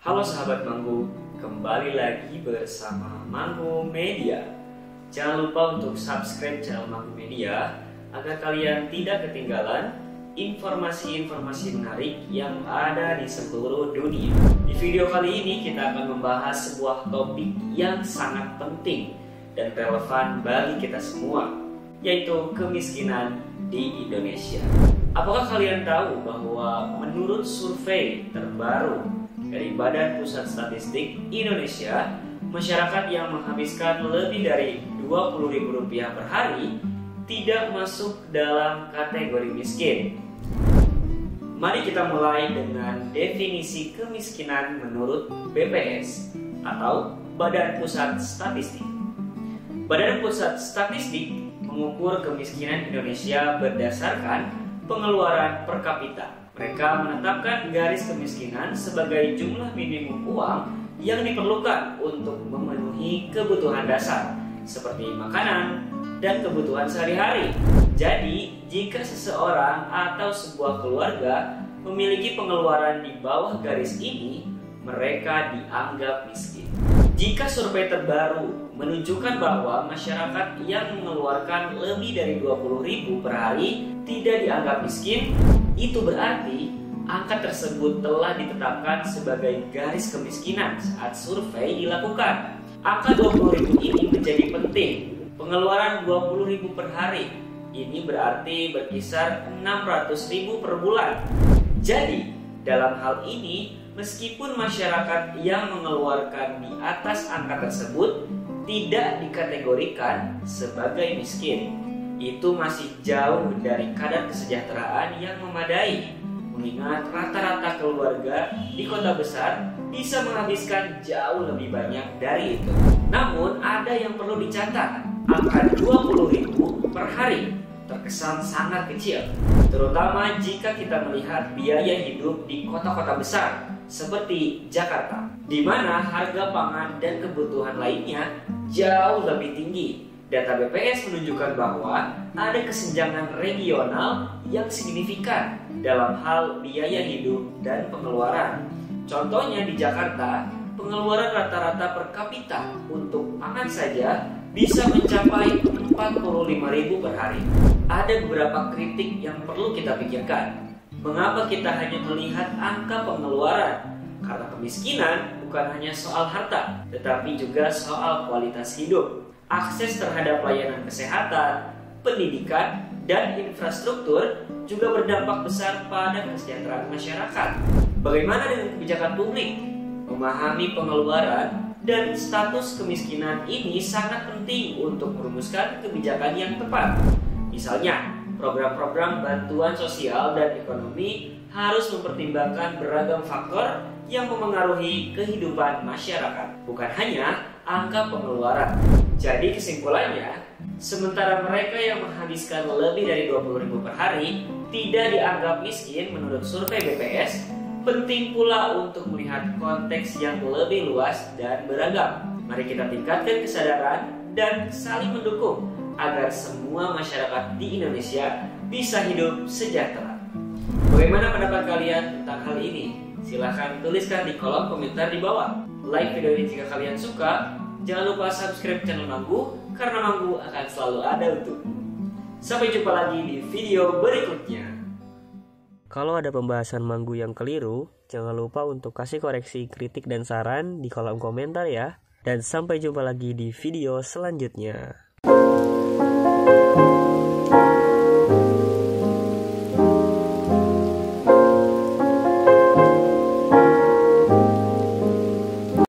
Halo sahabat Manggu, kembali lagi bersama Manggu Media. Jangan lupa untuk subscribe channel Manggu Media agar kalian tidak ketinggalan informasi-informasi menarik yang ada di seluruh dunia. Di video kali ini kita akan membahas sebuah topik yang sangat penting dan relevan bagi kita semua, yaitu kemiskinan di Indonesia. Apakah kalian tahu bahwa menurut survei terbaru dari Badan Pusat Statistik Indonesia, masyarakat yang menghabiskan lebih dari Rp20.000 per hari tidak masuk dalam kategori miskin? Mari kita mulai dengan definisi kemiskinan menurut BPS atau Badan Pusat Statistik. Badan Pusat Statistik mengukur kemiskinan Indonesia berdasarkan pengeluaran per kapita. Mereka menetapkan garis kemiskinan sebagai jumlah minimum uang yang diperlukan untuk memenuhi kebutuhan dasar seperti makanan dan kebutuhan sehari-hari. Jadi, jika seseorang atau sebuah keluarga memiliki pengeluaran di bawah garis ini, mereka dianggap miskin. Jika survei terbaru menunjukkan bahwa masyarakat yang mengeluarkan lebih dari Rp20.000 per hari tidak dianggap miskin, itu berarti angka tersebut telah ditetapkan sebagai garis kemiskinan saat survei dilakukan. Angka Rp20.000 ini menjadi penting. Pengeluaran Rp20.000 per hari ini berarti berkisar Rp600.000 per bulan. Jadi, dalam hal ini, meskipun masyarakat yang mengeluarkan di atas angka tersebut tidak dikategorikan sebagai miskin, itu masih jauh dari kadar kesejahteraan yang memadai, mengingat rata-rata keluarga di kota besar bisa menghabiskan jauh lebih banyak dari itu. Namun ada yang perlu dicatat, angka Rp20.000 per hari terkesan sangat kecil, terutama jika kita melihat biaya hidup di kota-kota besar seperti Jakarta, di mana harga pangan dan kebutuhan lainnya jauh lebih tinggi. Data BPS menunjukkan bahwa ada kesenjangan regional yang signifikan dalam hal biaya hidup dan pengeluaran. Contohnya di Jakarta, pengeluaran rata-rata per kapita untuk pangan saja bisa mencapai Rp45.000 per hari. Ada beberapa kritik yang perlu kita pikirkan. Mengapa kita hanya melihat angka pengeluaran? Karena kemiskinan bukan hanya soal harta, tetapi juga soal kualitas hidup. Akses terhadap layanan kesehatan, pendidikan, dan infrastruktur juga berdampak besar pada kesejahteraan masyarakat. Bagaimana dengan kebijakan publik? Memahami pengeluaran dan status kemiskinan ini sangat penting untuk merumuskan kebijakan yang tepat. Misalnya, program-program bantuan sosial dan ekonomi harus mempertimbangkan beragam faktor yang memengaruhi kehidupan masyarakat, bukan hanya angka pengeluaran. Jadi kesimpulannya, sementara mereka yang menghabiskan lebih dari Rp20.000 per hari tidak dianggap miskin menurut survei BPS, penting pula untuk melihat konteks yang lebih luas dan beragam. Mari kita tingkatkan kesadaran dan saling mendukung agar semua masyarakat di Indonesia bisa hidup sejahtera. Bagaimana pendapat kalian tentang hal ini? Silahkan tuliskan di kolom komentar di bawah. Like video ini jika kalian suka. Jangan lupa subscribe channel Manggu, karena Manggu akan selalu ada untukmu. Sampai jumpa lagi di video berikutnya. Kalau ada pembahasan Manggu yang keliru, jangan lupa untuk kasih koreksi, kritik, dan saran di kolom komentar ya. Dan sampai jumpa lagi di video selanjutnya.